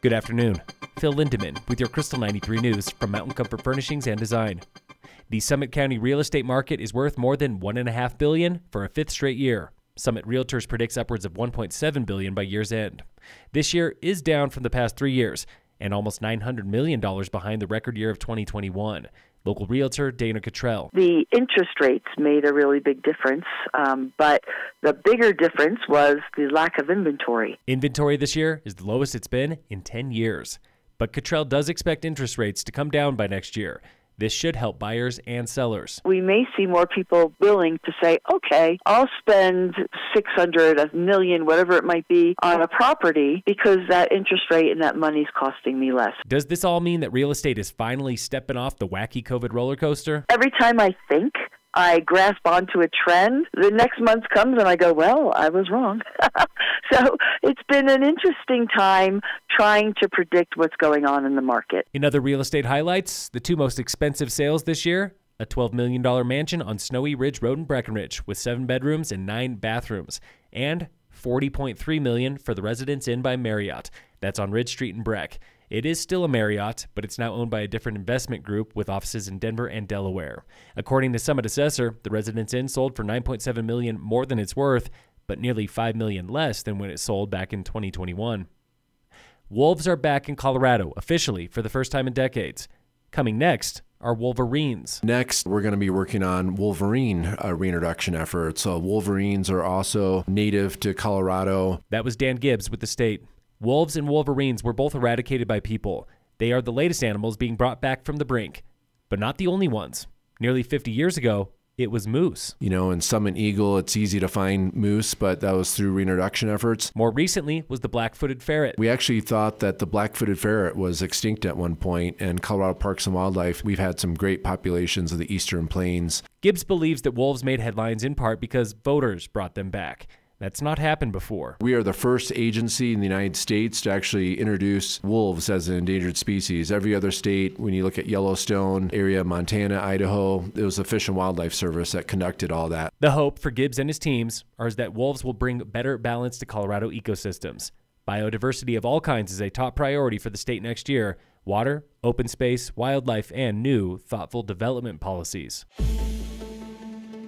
Good afternoon. Phil Lindemann with your Krystal 93 News from Mountain Comfort Furnishings and Design. The Summit County real estate market is worth more than $1.5 billion for a fifth straight year. Summit Realtors predicts upwards of $1.7 billion by year's end. This year is down from the past 3 years and almost $900 million behind the record year of 2021. Local realtor Dana Cottrell. The interest rates made a really big difference, but the bigger difference was the lack of inventory. Inventory this year is the lowest it's been in 10 years. But Cottrell does expect interest rates to come down by next year. This should help buyers and sellers. We may see more people willing to say, okay, I'll spend $600, $1 million, whatever it might be, on a property because that interest rate and that money's costing me less. Does this all mean that real estate is finally stepping off the wacky COVID roller coaster? Every time I think I grasp onto a trend, the next month comes and I go, well, I was wrong. So it's been an interesting time trying to predict what's going on in the market. In other real estate highlights, the two most expensive sales this year, a $12 million mansion on Snowy Ridge Road in Breckenridge with 7 bedrooms and 9 bathrooms, and $40.3 million for the Residence Inn by Marriott. That's on Ridge Street in Breck. It is still a Marriott, but it's now owned by a different investment group with offices in Denver and Delaware. According to Summit Assessor, the Residence Inn sold for $9.7 million more than it's worth, but nearly $5 million less than when it sold back in 2021. Wolves are back in Colorado, officially, for the first time in decades. Coming next are wolverines. Next, we're going to be working on wolverine reintroduction efforts. So wolverines are also native to Colorado. That was Dan Gibbs with the state. Wolves and wolverines were both eradicated by people. They are the latest animals being brought back from the brink, but not the only ones. Nearly 50 years ago, it was moose. You know, in Summit Eagle, it's easy to find moose, but that was through reintroduction efforts. More recently was the black-footed ferret. We actually thought that the black-footed ferret was extinct at one point, and Colorado Parks and Wildlife, we've had some great populations of the eastern plains. Gibbs believes that wolves made headlines in part because voters brought them back. That's not happened before. We are the first agency in the United States to actually introduce wolves as an endangered species. Every other state, when you look at Yellowstone area, Montana, Idaho, it was the Fish and Wildlife Service that conducted all that. The hope for Gibbs and his teams is that wolves will bring better balance to Colorado ecosystems. Biodiversity of all kinds is a top priority for the state next year. Water, open space, wildlife, and new, thoughtful development policies.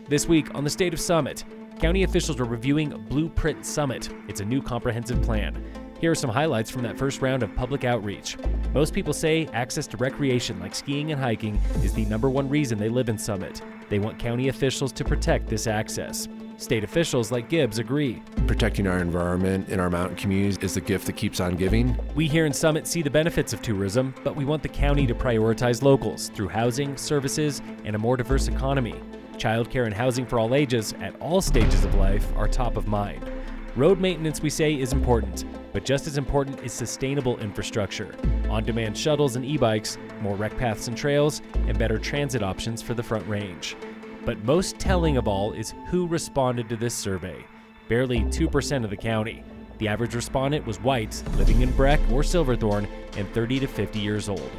This week on the State of Summit, county officials are reviewing Blueprint Summit. It's a new comprehensive plan. Here are some highlights from that first round of public outreach. Most people say access to recreation like skiing and hiking is the #1 reason they live in Summit. They want county officials to protect this access. State officials like Gibbs agree. Protecting our environment in our mountain communities is the gift that keeps on giving. We here in Summit see the benefits of tourism, but we want the county to prioritize locals through housing, services, and a more diverse economy. Childcare and housing for all ages at all stages of life are top of mind. Road maintenance, we say, is important, but just as important is sustainable infrastructure. On-demand shuttles and e-bikes, more rec paths and trails, and better transit options for the Front Range. But most telling of all is who responded to this survey. Barely 2% of the county. The average respondent was white, living in Breck or Silverthorne, and 30 to 50 years old.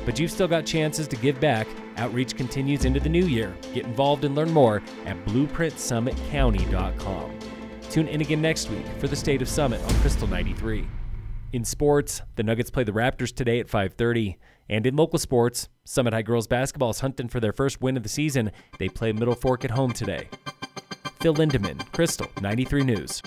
But you've still got chances to give back. Outreach continues into the new year. Get involved and learn more at blueprintsummitcounty.com. Tune in again next week for the State of Summit on Krystal 93. In sports, the Nuggets play the Raptors today at 5:30. And in local sports, Summit High girls basketball is hunting for their first win of the season. They play Middle Fork at home today. Phil Lindemann, Krystal 93 News.